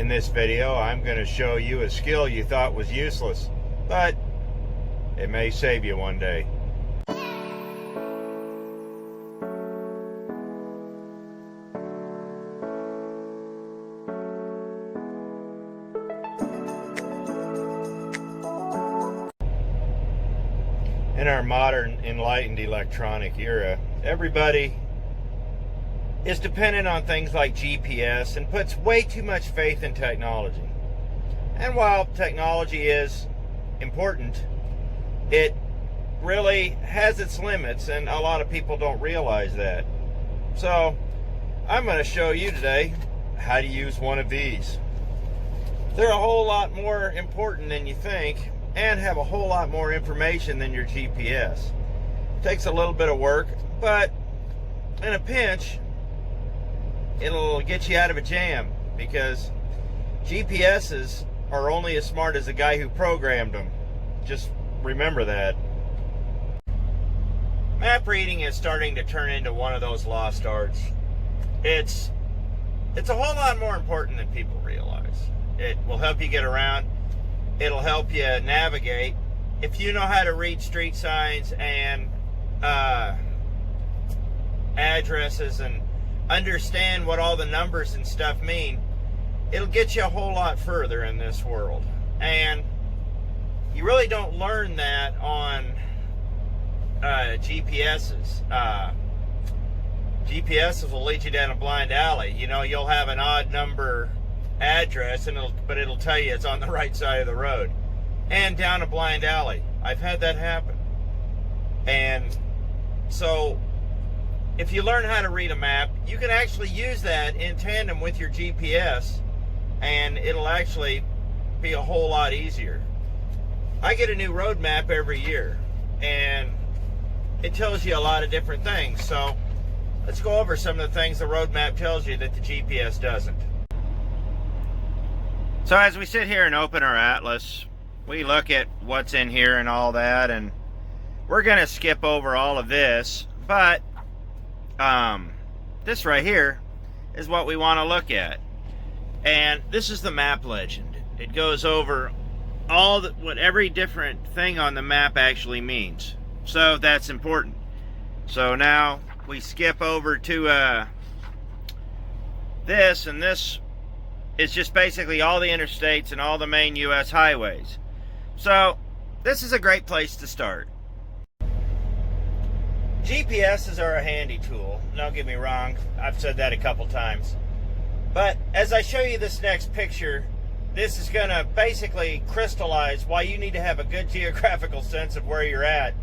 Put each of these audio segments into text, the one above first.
In this video, I'm going to show you a skill you thought was useless, but it may save you one day. In our modern, enlightened electronic era, everybody is dependent on things like GPS and puts way too much faith in technology. And while technology is important, it really has its limits, and a lot of people don't realize that. So I'm going to show you today how to use one of these. They're a whole lot more important than you think and have a whole lot more information than your GPS. It takes a little bit of work, but in a pinch, it'll get you out of a jam, because GPSs are only as smart as the guy who programmed them. Just remember that. Map reading is starting to turn into one of those lost arts. It's a whole lot more important than people realize. It will help you get around. It'll help you navigate. If you know how to read street signs and addresses and understand what all the numbers and stuff mean, it'll get you a whole lot further in this world. And you really don't learn that on GPSs. GPSs will lead you down a blind alley. You know, you'll have an odd number address, and it'll tell you it's on the right side of the road, and down a blind alley. I've had that happen. And so if you learn how to read a map, you can actually use that in tandem with your GPS, and it'll actually be a whole lot easier. I get a new road map every year, and it tells you a lot of different things. So let's go over some of the things the road map tells you that the GPS doesn't. So as we sit here and open our atlas, we look at what's in here and all that, and we're going to skip over all of this, but this right here is what we want to look at. And this is the map legend. It goes over what every different thing on the map actually means. So that's important. So now we skip over to this, and this is just basically all the interstates and all the main U.S. highways. So this is a great place to start. GPSs are a handy tool, don't get me wrong, I've said that a couple times. But as I show you this next picture, this is going to basically crystallize why you need to have a good geographical sense of where you're at,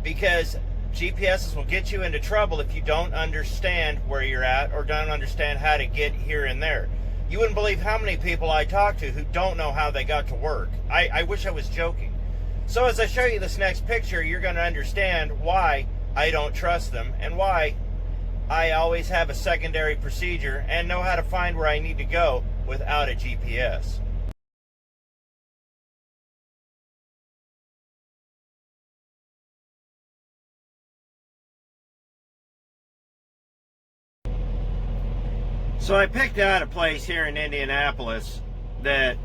because GPSs will get you into trouble if you don't understand where you're at or don't understand how to get here and there. You wouldn't believe how many people I talk to who don't know how they got to work. I wish I was joking. So as I show you this next picture, you're going to understand why I don't trust them, and why I always have a secondary procedure and know how to find where I need to go without a GPS. So I picked out a place here in Indianapolis that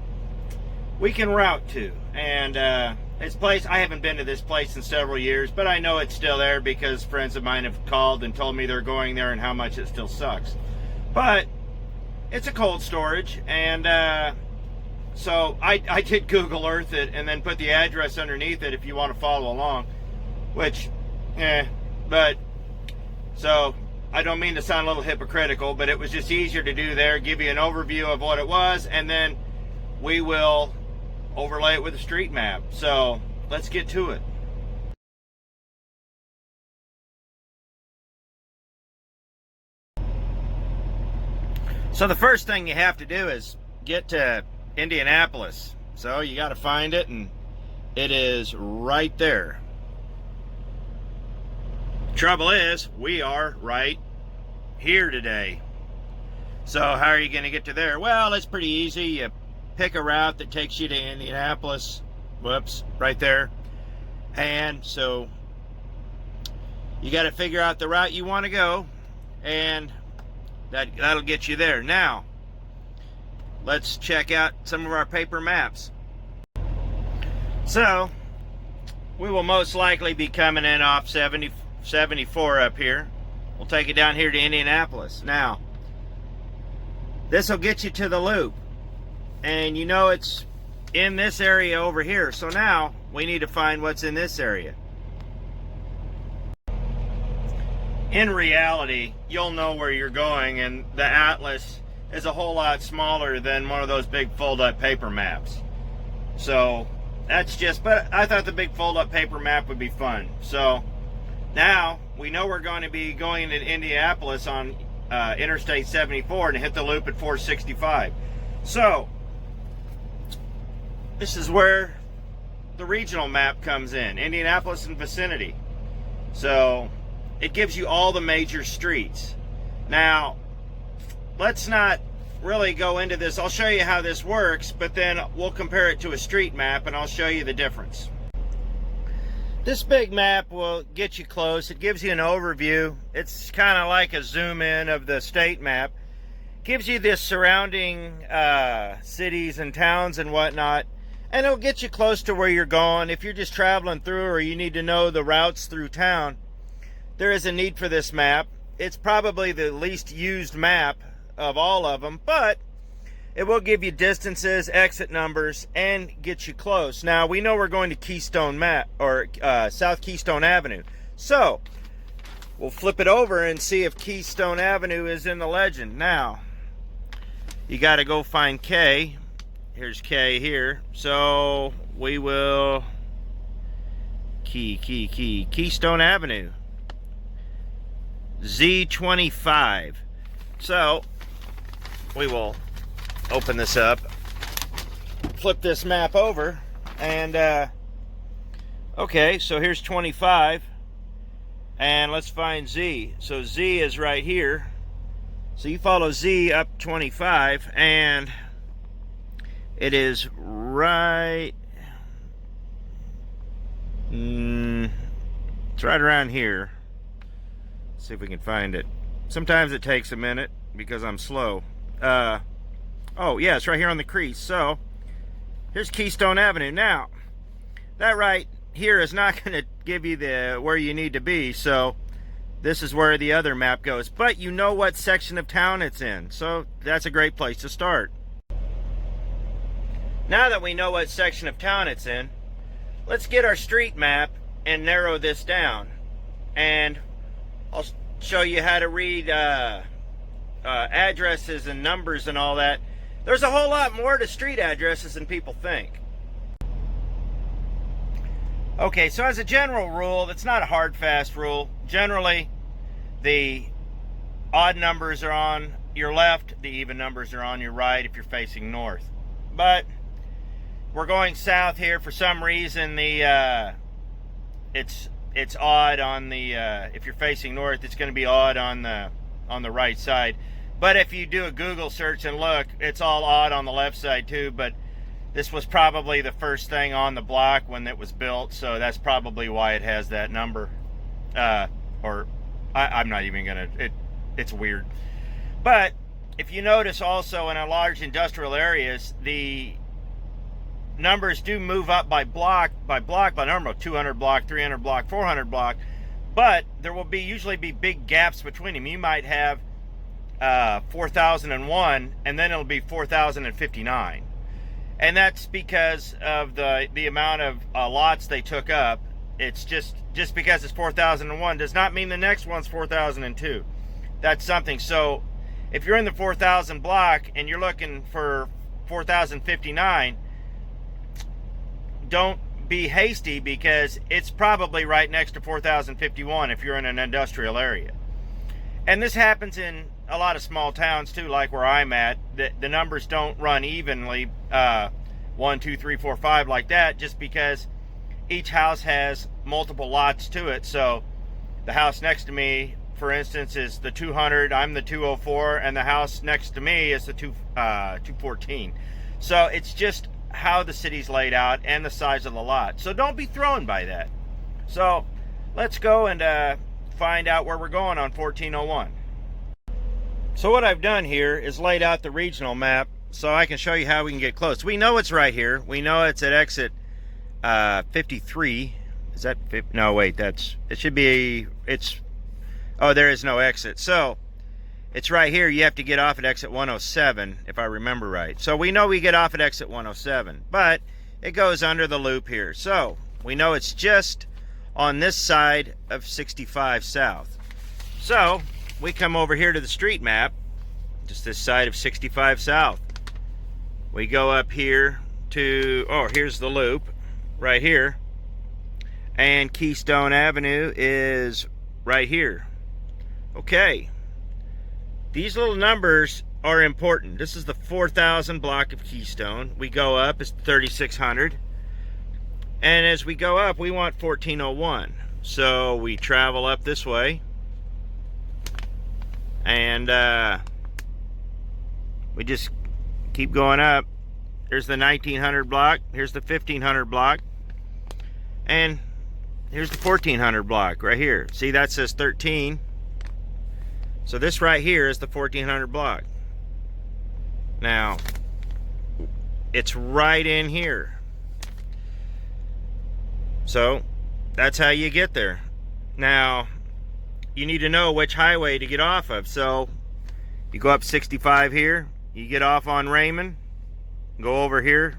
we can route to, and this place, I haven't been to this place in several years, but I know it's still there because friends of mine have called and told me they're going there and how much it still sucks. But it's a cold storage, and so I did Google Earth it and then put the address underneath it if you want to follow along, which, but, so I don't mean to sound a little hypocritical, but it was just easier to do there, give you an overview of what it was, and then we will overlay it with a street map. So let's get to it. So the first thing you have to do is get to Indianapolis. So you got to find it, and it is right there. Trouble is, we are right here today. So how are you going to get to there? Well, it's pretty easy. You pick a route that takes you to Indianapolis. Whoops, right there. And so you got to figure out the route you want to go, and that'll get you there. Now, let's check out some of our paper maps. So, we will most likely be coming in off 74 up here. We'll take it down here to Indianapolis. Now, this will get you to the loop. And you know it's in this area over here. So now, we need to find what's in this area. In reality, you'll know where you're going, and the atlas is a whole lot smaller than one of those big fold-up paper maps. So, that's just, but I thought the big fold-up paper map would be fun. So, now, we know we're going to be going to Indianapolis on Interstate 74 and hit the loop at 465. So, this is where the regional map comes in, Indianapolis and vicinity. So, it gives you all the major streets. Now, let's not really go into this. I'll show you how this works, but then we'll compare it to a street map and I'll show you the difference. This big map will get you close. It gives you an overview. It's kind of like a zoom in of the state map. Gives you the surrounding cities and towns and whatnot, and it'll get you close to where you're going. If you're just traveling through or you need to know the routes through town, there is a need for this map. It's probably the least used map of all of them, but it will give you distances, exit numbers, and get you close. Now, we know we're going to Keystone South Keystone Avenue. So, we'll flip it over and see if Keystone Avenue is in the legend. Now, you got to go find K. Here's K here. So, we will Keystone Avenue. Z25. So, we will open this up, flip this map over, and okay, so here's 25, and let's find Z. So Z is right here. So you follow Z up 25, and it is right, it's right around here. Let's see if we can find it. Sometimes it takes a minute because I'm slow. Oh yeah, it's right here on the crease. So here's Keystone Avenue. Now that right here is not going to give you the where you need to be, so this is where the other map goes, but you know what section of town it's in, so that's a great place to start. Now that we know what section of town it's in, let's get our street map and narrow this down, and I'll show you how to read addresses and numbers and all that. There's a whole lot more to street addresses than people think. Okay, so as a general rule, it's not a hard, fast rule. Generally, the odd numbers are on your left, the even numbers are on your right if you're facing north. But we're going south here. For some reason, the it's odd on the if you're facing north, it's going to be odd on the right side. But if you do a Google search and look, it's all odd on the left side too. But this was probably the first thing on the block when it was built, so that's probably why it has that number. I'm not even gonna. It's weird. But if you notice also in our large industrial areas, the numbers do move up by number, 200 block, 300 block, 400 block, but there will usually be big gaps between them. You might have 4001, and then it'll be 4059, and that's because of the amount of lots they took up. It's just because it's 4001 does not mean the next one's 4002. That's something. So if you're in the 4000 block and you're looking for 4059, don't be hasty, because it's probably right next to 4051 if you're in an industrial area. And this happens in a lot of small towns too, like where I'm at. The numbers don't run evenly, 1, 2, 3, 4, 5 like that, just because each house has multiple lots to it. So the house next to me, for instance, is the 200, I'm the 204, and the house next to me is the 214. So it's just how the city's laid out and the size of the lot. So don't be thrown by that. So let's go and find out where we're going on 1401. So what I've done here is laid out the regional map so I can show you how we can get close. We know it's right here. We know it's at exit 53. Is that 50? No, wait, it should be, oh, there is no exit. So it's right here. You have to get off at exit 107, if I remember right. So we know we get off at exit 107, but it goes under the loop here. So we know it's just on this side of 65 South. So we come over here to the street map, just this side of 65 South. We go up here to, oh, here's the loop right here. And Keystone Avenue is right here. Okay. These little numbers are important. This is the 4,000 block of Keystone. We go up, it's 3,600. And as we go up, we want 1401. So we travel up this way. And we just keep going up. There's the 1900 block. Here's the 1500 block. And here's the 1400 block right here. See, that says 13. So this right here is the 1400 block. Now, it's right in here. So that's how you get there. Now, you need to know which highway to get off of. So you go up 65 here, you get off on Raymond, go over here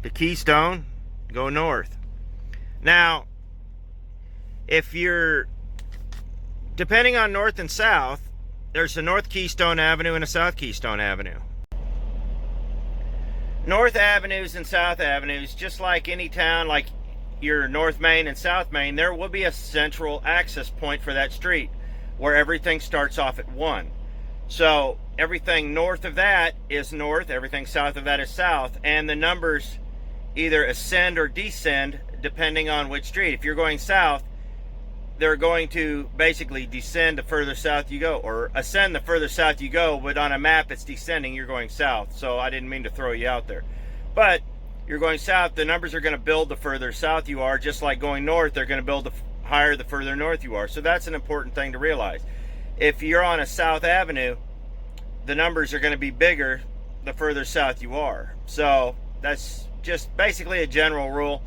to Keystone, go north. Now, if you're, depending on north and south, there's a North Keystone Avenue and a South Keystone Avenue. North Avenues and South Avenues, just like any town, like your North Main and South Main, there will be a central access point for that street where everything starts off at 1. So everything north of that is north, everything south of that is south, and the numbers either ascend or descend depending on which street. If you're going south, they're going to basically descend the further south you go, or ascend the further south you go, but on a map it's descending, you're going south. So I didn't mean to throw you out there. But you're going south, the numbers are going to build the further south you are, just like going north, they're going to build the higher the further north you are. So that's an important thing to realize. If you're on a South Avenue, the numbers are going to be bigger the further south you are. So that's just basically a general rule.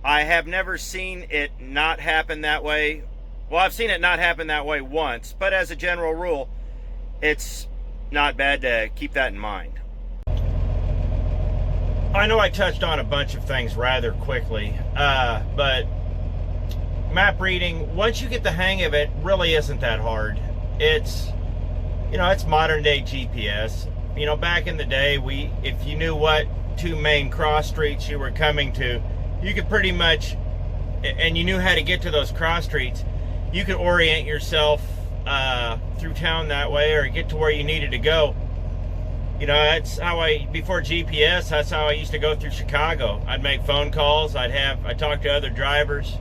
I have never seen it not happen that way. Well, I've seen it not happen that way once, but as a general rule, it's not bad to keep that in mind. I know I touched on a bunch of things rather quickly, but map reading, once you get the hang of it, really isn't that hard. It's, you know, it's modern day GPS. You know, back in the day, if you knew what 2 main cross streets you were coming to, you could pretty much, and you knew how to get to those cross streets, you could orient yourself through town that way, or get to where you needed to go. You know, that's how before GPS, that's how I used to go through Chicago. I'd make phone calls, I'd talk to other drivers.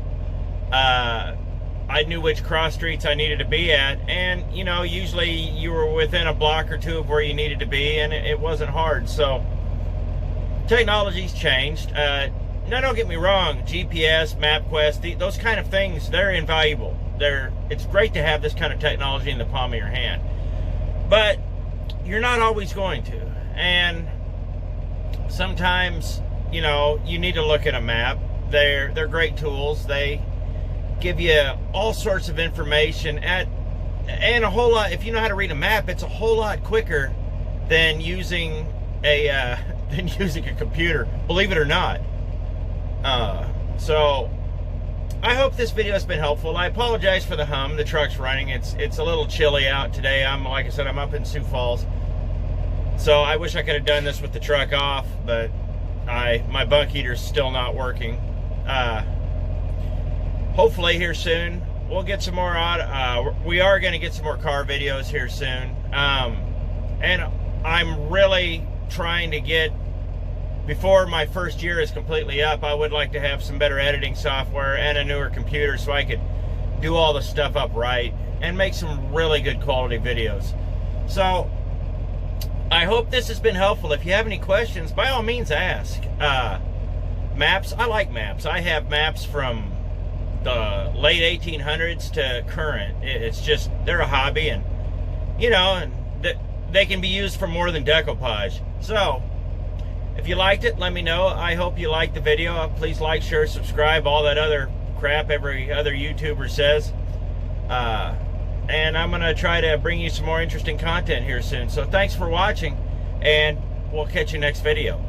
I knew which cross streets I needed to be at, and, you know, usually you were within a block or two of where you needed to be, and it wasn't hard. So technology's changed. Now, don't get me wrong, GPS, MapQuest, those kind of things, they're invaluable. It's great to have this kind of technology in the palm of your hand. But you're not always going to. And sometimes, you know, you need to look at a map. They're great tools. They give you all sorts of information and a whole lot. If you know how to read a map, it's a whole lot quicker than using a computer, believe it or not. So I hope this video has been helpful. I apologize for the hum. The truck's running. It's a little chilly out today. Like I said, I'm up in Sioux Falls. So I wish I could have done this with the truck off, but my bunk heater's still not working. Hopefully here soon we'll get some more we are going to get some more car videos here soon. And I'm really trying to get, before my first year is completely up, I would like to have some better editing software and a newer computer so I could do all the stuff up right and make some really good quality videos. So I hope this has been helpful. If you have any questions, by all means ask. Maps, I like maps. I have maps from the late 1800s to current. It's just, they're a hobby, and, you know, and they can be used for more than decoupage. So, if you liked it, let me know. I hope you liked the video. Please like, share, subscribe, all that other crap every other YouTuber says. And I'm going to try to bring you some more interesting content here soon. So thanks for watching, and we'll catch you next video.